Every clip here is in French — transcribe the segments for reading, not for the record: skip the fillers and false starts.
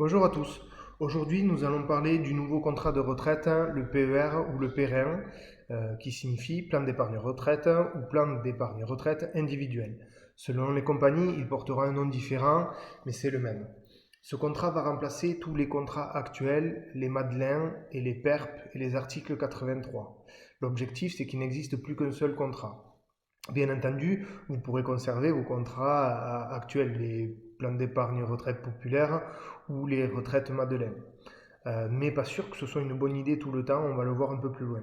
Bonjour à tous. Aujourd'hui, nous allons parler du nouveau contrat de retraite, le PER ou le PER1, qui signifie plan d'épargne retraite ou plan d'épargne retraite individuel. Selon les compagnies, il portera un nom différent, mais c'est le même. Ce contrat va remplacer tous les contrats actuels, les Madelin et les PERP et les articles 83. L'objectif, c'est qu'il n'existe plus qu'un seul contrat. Bien entendu, vous pourrez conserver vos contrats actuels, les plans d'épargne retraite populaire ou les retraites Madeleine. Mais pas sûr que ce soit une bonne idée tout le temps, on va le voir un peu plus loin.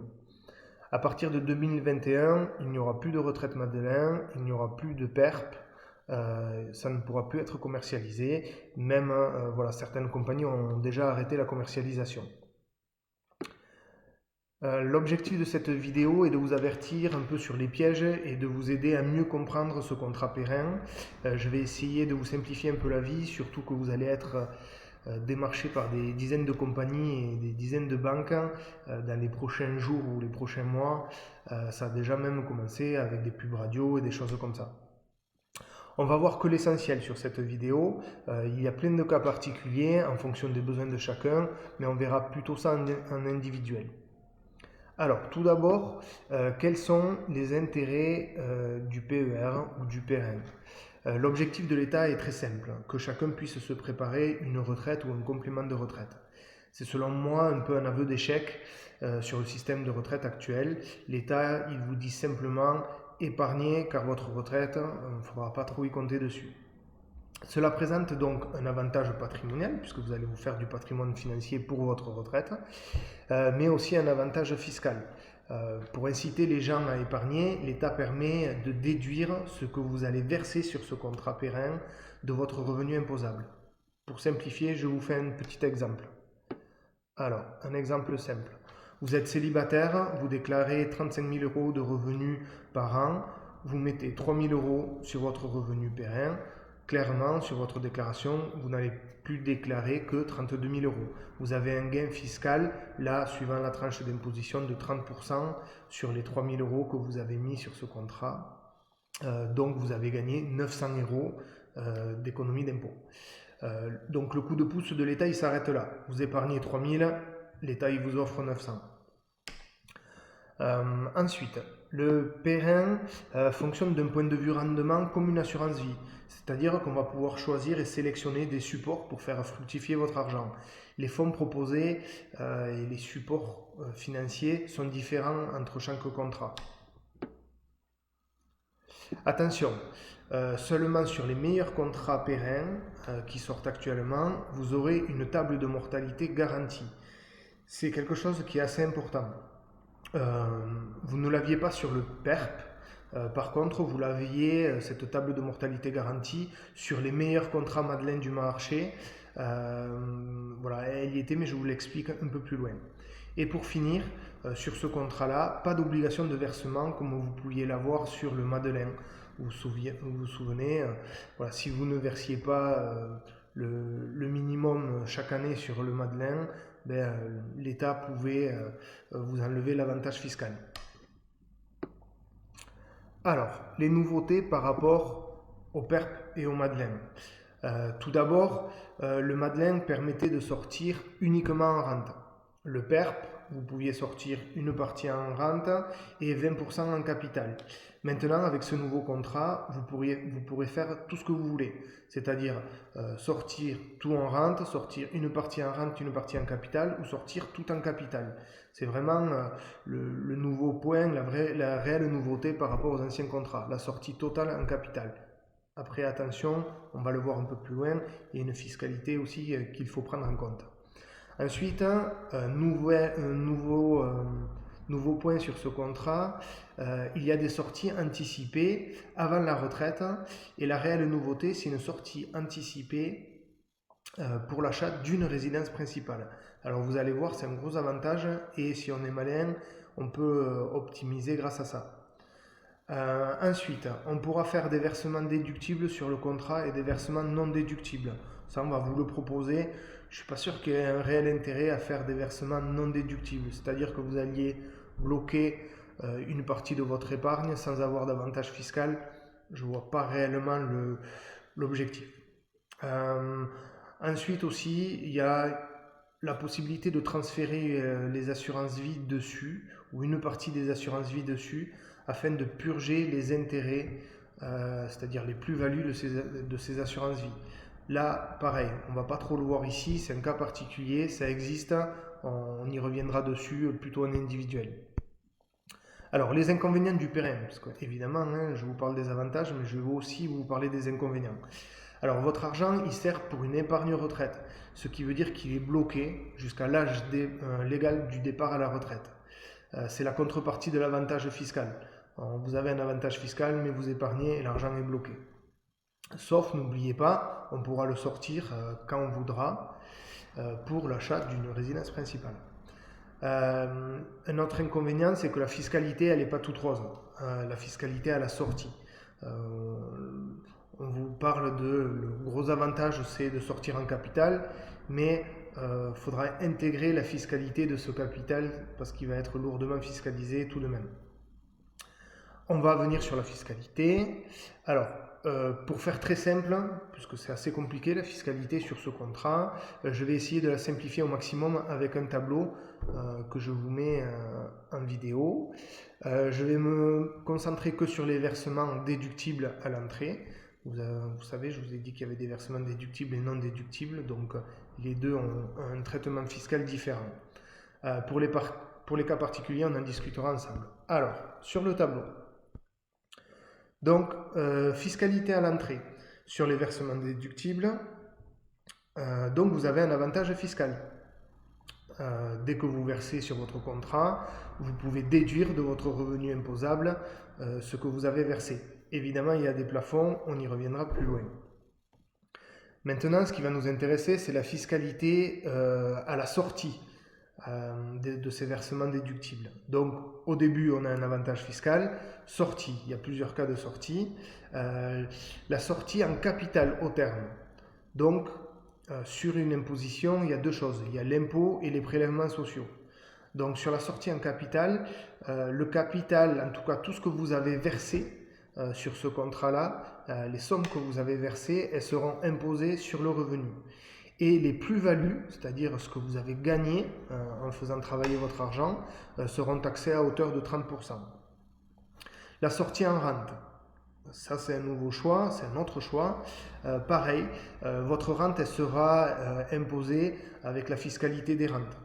À partir de 2021, il n'y aura plus de retraite Madeleine, il n'y aura plus de PERP, ça ne pourra plus être commercialisé. Même voilà, certaines compagnies ont déjà arrêté la commercialisation. L'objectif de cette vidéo est de vous avertir un peu sur les pièges et de vous aider à mieux comprendre ce contrat périn. Je vais essayer de vous simplifier un peu la vie, surtout que vous allez être démarché par des dizaines de compagnies et des dizaines de banques dans les prochains jours ou les prochains mois. Ça a déjà même commencé avec des pubs radio et des choses comme ça. On va voir que l'essentiel sur cette vidéo. Il y a plein de cas particuliers en fonction des besoins de chacun, mais on verra plutôt ça en individuel. Alors, tout d'abord, quels sont les intérêts du PER ou du PERN? L'objectif de l'État est très simple, que chacun puisse se préparer une retraite ou un complément de retraite. C'est selon moi un peu un aveu d'échec sur le système de retraite actuel. L'État, il vous dit simplement épargnez car votre retraite, il ne faudra pas trop y compter dessus. Cela présente donc un avantage patrimonial, puisque vous allez vous faire du patrimoine financier pour votre retraite, mais aussi un avantage fiscal. Pour inciter les gens à épargner, l'État permet de déduire ce que vous allez verser sur ce contrat périn de votre revenu imposable. Pour simplifier, je vous fais un petit exemple. Alors, un exemple simple. Vous êtes célibataire, vous déclarez 35 000 euros de revenus par an, vous mettez 3 000 euros sur votre revenu périn. Clairement, sur votre déclaration, vous n'allez plus déclarer que 32 000 euros. Vous avez un gain fiscal, là, suivant la tranche d'imposition, de 30% sur les 3 000 euros que vous avez mis sur ce contrat. Donc, vous avez gagné 900 euros d'économie d'impôt. Donc, le coup de pouce de l'État, il s'arrête là. Vous épargnez 3 000, l'État, il vous offre 900. Ensuite, le périn fonctionne d'un point de vue rendement comme une assurance vie. C'est-à-dire qu'on va pouvoir choisir et sélectionner des supports pour faire fructifier votre argent. Les fonds proposés et les supports financiers sont différents entre chaque contrat. Attention, seulement sur les meilleurs contrats périns qui sortent actuellement, vous aurez une table de mortalité garantie. C'est quelque chose qui est assez important. Vous ne l'aviez pas sur le PERP. Par contre, vous l'aviez, cette table de mortalité garantie, sur les meilleurs contrats Madeleine du marché. Voilà, elle y était, mais je vous l'explique un peu plus loin. Et pour finir, sur ce contrat-là, pas d'obligation de versement comme vous pouviez l'avoir sur le Madeleine. Vous vous souvenez, voilà, si vous ne versiez pas le minimum chaque année sur le Madeleine, ben, l'État pouvait vous enlever l'avantage fiscal. Alors, les nouveautés par rapport au PERP et au Madeleine. Tout d'abord, le Madeleine permettait de sortir uniquement en rente. Le PERP, vous pouviez sortir une partie en rente et 20% en capital. Maintenant, avec ce nouveau contrat, vous pourrez faire tout ce que vous voulez. C'est-à-dire sortir tout en rente, sortir une partie en rente, une partie en capital ou sortir tout en capital. C'est vraiment le nouveau point, la réelle nouveauté par rapport aux anciens contrats. La sortie totale en capital. Après, attention, on va le voir un peu plus loin, il y a une fiscalité aussi qu'il faut prendre en compte. Ensuite, nouveau point sur ce contrat, il y a des sorties anticipées avant la retraite et la réelle nouveauté, c'est une sortie anticipée pour l'achat d'une résidence principale. Alors vous allez voir, c'est un gros avantage et si on est malin, on peut optimiser grâce à ça. Ensuite, on pourra faire des versements déductibles sur le contrat et des versements non déductibles. Ça, on va vous le proposer. Je ne suis pas sûr qu'il y ait un réel intérêt à faire des versements non déductibles, c'est-à-dire que vous alliez bloquer une partie de votre épargne sans avoir d'avantage fiscal. Je ne vois pas réellement l'objectif. Ensuite aussi, il y a la possibilité de transférer les assurances vie dessus, ou une partie des assurances vie dessus, afin de purger les intérêts, c'est-à-dire les plus-values de ces assurances vie. Là, pareil, on ne va pas trop le voir ici, c'est un cas particulier, ça existe, on y reviendra dessus plutôt en individuel. Alors, les inconvénients du périn, parce qu'évidemment, je vous parle des avantages, mais je vais aussi vous parler des inconvénients. Alors, votre argent, il sert pour une épargne retraite, ce qui veut dire qu'il est bloqué jusqu'à l'âge légal du départ à la retraite. C'est la contrepartie de l'avantage fiscal. Vous avez un avantage fiscal, mais vous épargnez et l'argent est bloqué. Sauf, n'oubliez pas, on pourra le sortir quand on voudra pour l'achat d'une résidence principale. Un autre inconvénient, c'est que la fiscalité, elle n'est pas toute rose. La fiscalité à la sortie. On vous parle le gros avantage, c'est de sortir en capital, mais il faudra intégrer la fiscalité de ce capital parce qu'il va être lourdement fiscalisé tout de même. On va venir sur la fiscalité. Alors, pour faire très simple, puisque c'est assez compliqué la fiscalité sur ce contrat, je vais essayer de la simplifier au maximum avec un tableau que je vous mets en vidéo. Je vais me concentrer que sur les versements déductibles à l'entrée. Vous savez, je vous ai dit qu'il y avait des versements déductibles et non déductibles, donc les deux ont un traitement fiscal différent. Pour les cas particuliers, on en discutera ensemble. Alors, sur le tableau. Donc, fiscalité à l'entrée sur les versements déductibles. Donc, vous avez un avantage fiscal. Dès que vous versez sur votre contrat, vous pouvez déduire de votre revenu imposable ce que vous avez versé. Évidemment, il y a des plafonds, on y reviendra plus loin. Maintenant, ce qui va nous intéresser, c'est la fiscalité à la sortie de ces versements déductibles. Donc, au début, on a un avantage fiscal. Sortie, il y a plusieurs cas de sortie. La sortie en capital au terme. Donc, sur une imposition, il y a deux choses. Il y a l'impôt et les prélèvements sociaux. Donc, sur la sortie en capital, le capital, en tout cas tout ce que vous avez versé sur ce contrat-là, les sommes que vous avez versées, elles seront imposées sur le revenu. Et les plus-values, c'est-à-dire ce que vous avez gagné en faisant travailler votre argent, seront taxées à hauteur de 30%. La sortie en rente, ça c'est un nouveau choix, c'est un autre choix. Pareil, votre rente elle sera imposée avec la fiscalité des rentes.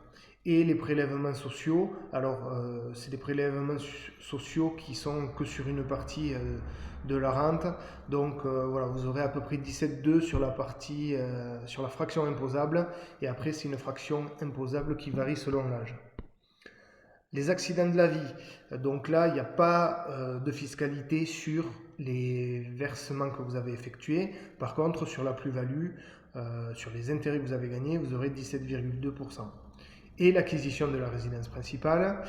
Et les prélèvements sociaux, alors c'est des prélèvements sociaux qui sont que sur une partie de la rente. Donc voilà, vous aurez à peu près 17,2 sur la partie, sur la fraction imposable. Et après, c'est une fraction imposable qui varie selon l'âge. Les accidents de la vie, donc là, il n'y a pas de fiscalité sur les versements que vous avez effectués. Par contre, sur la plus-value, sur les intérêts que vous avez gagnés, vous aurez 17,2%. Et l'acquisition de la résidence principale,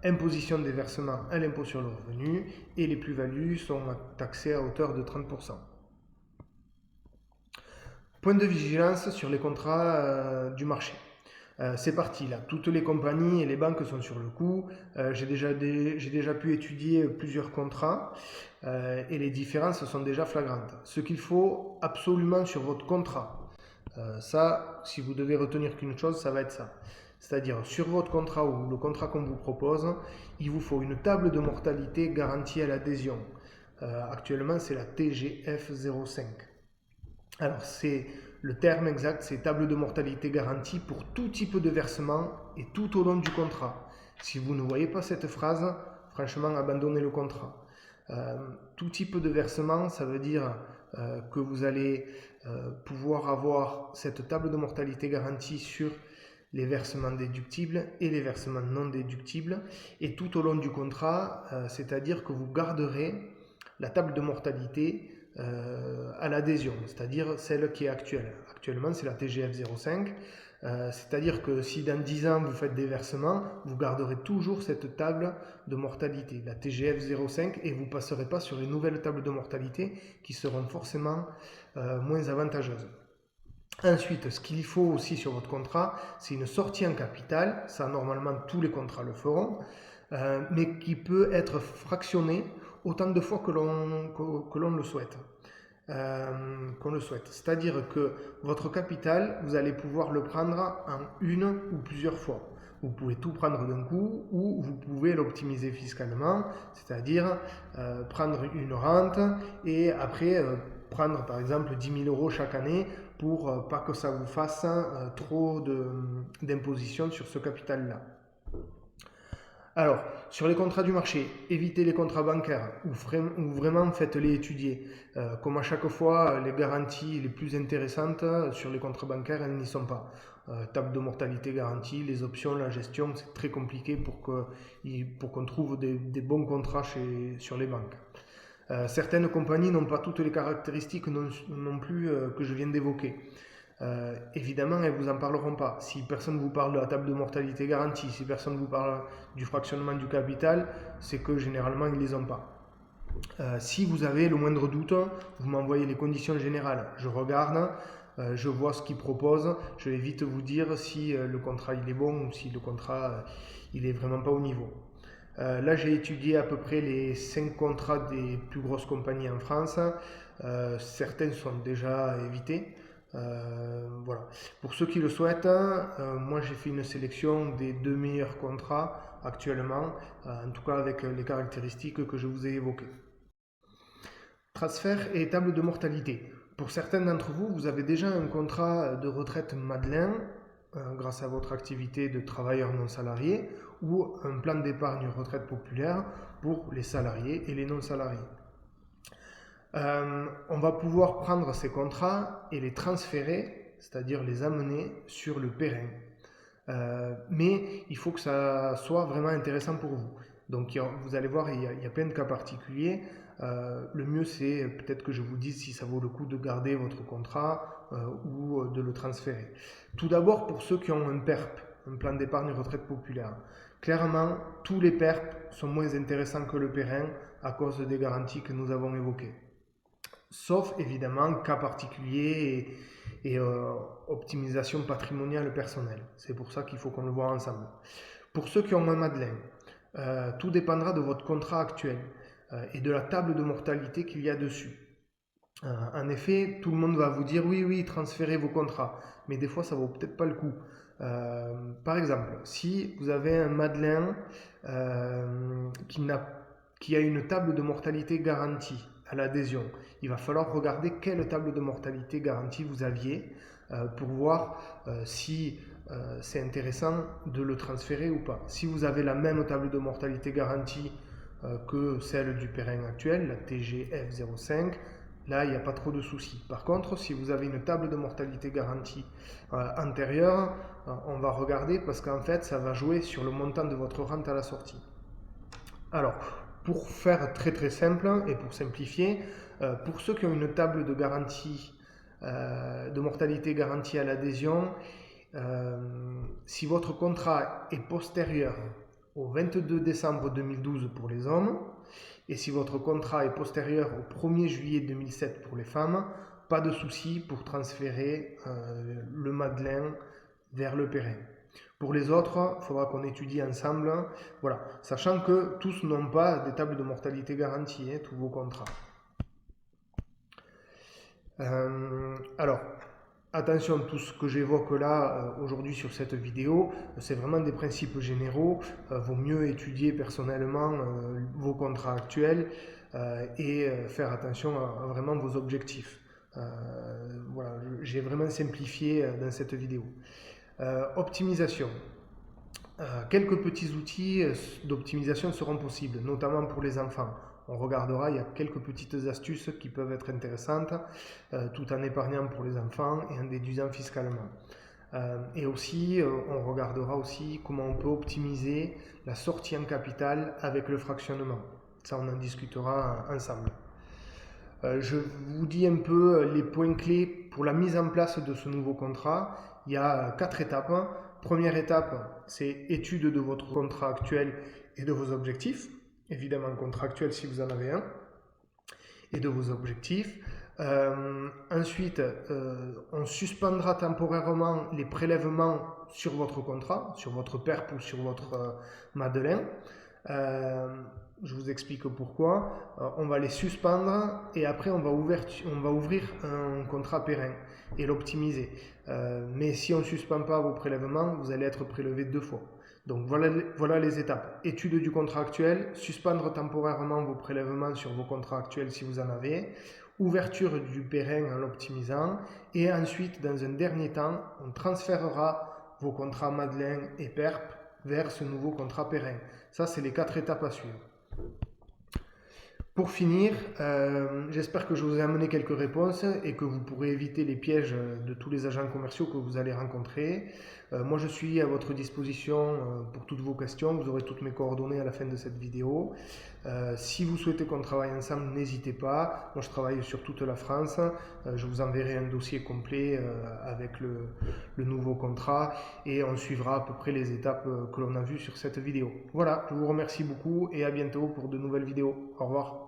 imposition des versements à l'impôt sur le revenu, et les plus-values sont taxées à hauteur de 30%. Point de vigilance sur les contrats du marché. C'est parti là, toutes les compagnies et les banques sont sur le coup. J'ai déjà pu étudier plusieurs contrats et les différences sont déjà flagrantes. Ce qu'il faut absolument sur votre contrat, ça, si vous devez retenir qu'une chose, ça va être ça. C'est-à-dire sur votre contrat ou le contrat qu'on vous propose, il vous faut une table de mortalité garantie à l'adhésion. Actuellement, c'est la TGF 05. Alors, c'est le terme exact, c'est table de mortalité garantie pour tout type de versement et tout au long du contrat. Si vous ne voyez pas cette phrase, franchement, abandonnez le contrat. Tout type de versement, ça veut dire que vous allez pouvoir avoir cette table de mortalité garantie sur les versements déductibles et les versements non déductibles, et tout au long du contrat, c'est-à-dire que vous garderez la table de mortalité à l'adhésion, c'est-à-dire celle qui est actuelle. Actuellement, c'est la TGF 05, c'est-à-dire que si dans 10 ans vous faites des versements, vous garderez toujours cette table de mortalité, la TGF 05, et vous ne passerez pas sur les nouvelles tables de mortalité qui seront forcément moins avantageuses. Ensuite, ce qu'il faut aussi sur votre contrat, c'est une sortie en capital. Ça, normalement, tous les contrats le feront, mais qui peut être fractionné autant de fois que l'on le souhaite. qu'on le souhaite. C'est-à-dire que votre capital, vous allez pouvoir le prendre en une ou plusieurs fois. Vous pouvez tout prendre d'un coup ou vous pouvez l'optimiser fiscalement, c'est-à-dire prendre une rente et après prendre par exemple 10 000 € chaque année pour pas que ça vous fasse trop d'imposition sur ce capital-là. Alors, sur les contrats du marché, évitez les contrats bancaires ou vraiment faites-les étudier. Comme à chaque fois, les garanties les plus intéressantes sur les contrats bancaires, elles n'y sont pas. Table de mortalité garantie, les options, la gestion, c'est très compliqué pour qu'on trouve des bons contrats sur les banques. Certaines compagnies n'ont pas toutes les caractéristiques non plus que je viens d'évoquer. Évidemment, elles ne vous en parleront pas. Si personne ne vous parle de la table de mortalité garantie, si personne ne vous parle du fractionnement du capital, c'est que généralement, ils ne les ont pas. Si vous avez le moindre doute, vous m'envoyez les conditions générales. Je regarde, je vois ce qu'ils proposent. Je vais vite vous dire si le contrat il est bon ou si le contrat il est vraiment pas au niveau. Là, j'ai étudié à peu près les 5 contrats des plus grosses compagnies en France. Certains sont déjà évités. Voilà. Pour ceux qui le souhaitent, moi j'ai fait une sélection des 2 meilleurs contrats actuellement, en tout cas avec les caractéristiques que je vous ai évoquées. Transfert et table de mortalité. Pour certains d'entre vous, vous avez déjà un contrat de retraite Madeleine grâce à votre activité de travailleur non salarié ou un plan d'épargne retraite populaire pour les salariés et les non salariés. On va pouvoir prendre ces contrats et les transférer, c'est-à-dire les amener sur le périn. Mais il faut que ça soit vraiment intéressant pour vous. Donc vous allez voir, il y a plein de cas particuliers. Le mieux c'est peut-être que je vous dise si ça vaut le coup de garder votre contrat ou de le transférer. Tout d'abord pour ceux qui ont un PERP, un plan d'épargne retraite populaire. Clairement, tous les PERP sont moins intéressants que le périn à cause des garanties que nous avons évoquées. Sauf évidemment cas particuliers et optimisation patrimoniale personnelle. C'est pour ça qu'il faut qu'on le voit ensemble. Pour ceux qui ont un Madeleine, tout dépendra de votre contrat actuel et de la table de mortalité qu'il y a dessus. En effet, tout le monde va vous dire oui, transférez vos contrats, mais des fois ça vaut peut-être pas le coup. Par exemple, si vous avez un Madeleine qui a une table de mortalité garantie à l'adhésion, il va falloir regarder quelle table de mortalité garantie vous aviez pour voir si c'est intéressant de le transférer ou pas. Si vous avez la même table de mortalité garantie que celle du périn actuel, la TGF05, là il n'y a pas trop de soucis. Par contre, si vous avez une table de mortalité garantie antérieure, on va regarder parce qu'en fait ça va jouer sur le montant de votre rente à la sortie. Alors, pour faire très simple et pour simplifier, pour ceux qui ont une table de garantie, de mortalité garantie à l'adhésion, si votre contrat est postérieur au 22 décembre 2012 pour les hommes, et si votre contrat est postérieur au 1er juillet 2007 pour les femmes, pas de souci pour transférer le Madeleine vers le périn. Pour les autres, il faudra qu'on étudie ensemble, voilà, sachant que tous n'ont pas des tables de mortalité garantie, tous vos contrats. Alors, attention, tout ce que j'évoque là aujourd'hui sur cette vidéo, c'est vraiment des principes généraux. Vaut mieux étudier personnellement vos contrats actuels et faire attention à vraiment vos objectifs. Voilà, j'ai vraiment simplifié dans cette vidéo. Optimisation. Quelques petits outils d'optimisation seront possibles, notamment pour les enfants. On regardera, il y a quelques petites astuces qui peuvent être intéressantes, tout en épargnant pour les enfants et en déduisant fiscalement. Et aussi, on regardera aussi comment on peut optimiser la sortie en capital avec le fractionnement. Ça, on en discutera ensemble. Je vous dis un peu les points clés pour la mise en place de ce nouveau contrat. Il y a 4 étapes. Première étape, c'est étude de votre contrat actuel et de vos objectifs. Évidemment, contractuel si vous en avez un. Et de vos objectifs. Ensuite, on suspendra temporairement les prélèvements sur votre contrat, sur votre PERP ou sur votre Madeleine. Je vous explique pourquoi. On va les suspendre et après on va ouvrir un contrat périn et l'optimiser. Mais si on ne suspend pas vos prélèvements, vous allez être prélevé 2 fois. Donc voilà les étapes. Étude du contrat actuel, suspendre temporairement vos prélèvements sur vos contrats actuels si vous en avez, ouverture du périn en l'optimisant, et ensuite, dans un dernier temps, on transférera vos contrats Madeleine et PERP vers ce nouveau contrat périn. Ça, c'est les 4 étapes à suivre. Pour finir, j'espère que je vous ai amené quelques réponses et que vous pourrez éviter les pièges de tous les agents commerciaux que vous allez rencontrer. Moi, je suis à votre disposition pour toutes vos questions. Vous aurez toutes mes coordonnées à la fin de cette vidéo. Si vous souhaitez qu'on travaille ensemble, n'hésitez pas. Moi, je travaille sur toute la France. Je vous enverrai un dossier complet avec le nouveau contrat et on suivra à peu près les étapes que l'on a vues sur cette vidéo. Voilà, je vous remercie beaucoup et à bientôt pour de nouvelles vidéos. Au revoir.